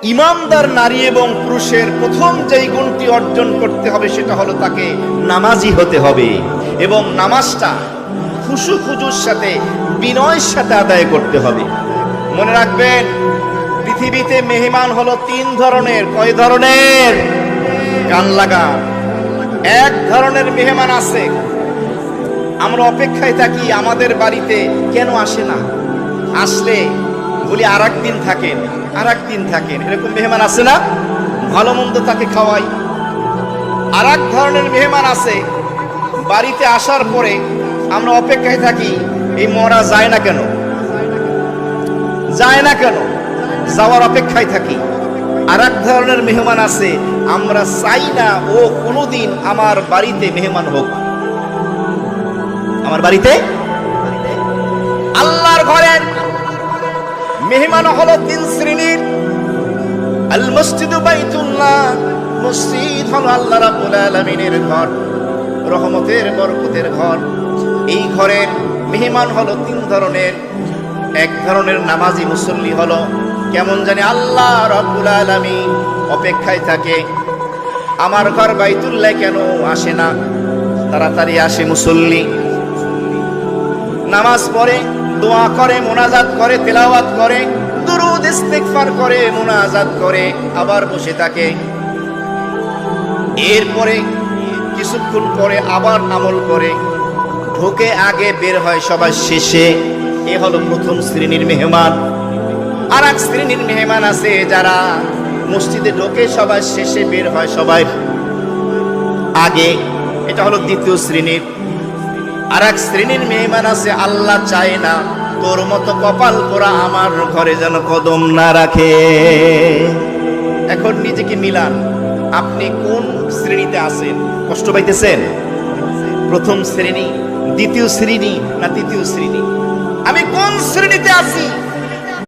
ইমানদার নারী এবং পুরুষের প্রথম যেই গুণটি অর্জন করতে হবে সেটা হলো তাকে নামাজি হতে হবে এবং নামাজটা খুশু খুজুর সাথে বিনয়ের সাথে আদায় করতে হবে। মনে রাখবেন, পৃথিবীতে মেহমান হলো 3 ধরনের। কয় ধরনের? কান লাগা। এক ধরনের মেহমান আছে, আমরা অপেক্ষায় থাকি আমাদের বাড়িতে কেন আসে না, আসলে বলি আর একদিন থাকেন, আর একদিন থাকেন। এরকম মেহমান আছে না? ভালো মন্দ তাকে খাওয়াই। আর এক ধরনের মেহমান আছে, বাড়িতে আসার পরে আমরা অপেক্ষায় থাকি এই মরা যায় না কেন, যায় না কেন, যাওয়ার অপেক্ষায় থাকি। আর এক ধরনের মেহমান আছে, আমরা চাই না ও কোনোদিন আমার বাড়িতে মেহমান হোক, আমার বাড়িতে। আল্লাহর ঘরের মেহমান হলো 3 শ্রেণীর। আল মসজিদু বাইতুল্লাহ, মসজিদ হলো আল্লাহ রাব্বুল আলামিনের ঘর, রহমতের বরকতের ঘর। এই ঘরের মেহমান হলো 3 ধরনের। এক ধরনের নামাজি মুসল্লি হলো, কেমন জানি আল্লাহ রাব্বুল আলামিন অপেক্ষায় থাকে, আমার ঘর বাইতুল্লাহ কেন আসে না, তাড়াতাড়ি আসে মুসল্লি। নামাজ পড়ে, দোয়া করে, মোনাজাত করে, তেলাওয়াত করে, দুরূদ ইস্তিগফার করে, মোনাজাত করে, আবার বসে থাকে। এরপরে কিছুক্ষণ পরে আবার আমল করে, ঢোকে আগে, বের হয় সবার শেষে। এ হলো প্রথম শ্রেণীর মেহমান। আর এক শ্রেণীর মেহমান আছে যারা মসজিদে ঢোকে সবার শেষে, বের হয় সবাই আগে। এটা হলো দ্বিতীয় শ্রেণীর। আর এক শ্রেণীর মেহমান আছে, আল্লাহ চায় না তোর মতো কপাল পোড়া আমার ঘরে যেন কদম না রাখে। এখন নিজেকে মিলান, আপনি কোন শ্রেণীতে আছেন? কষ্ট পাইতেছেন? প্রথম শ্রেণী, দ্বিতীয় শ্রেণী না তৃতীয় শ্রেণী? আমি কোন শ্রেণীতে আছি?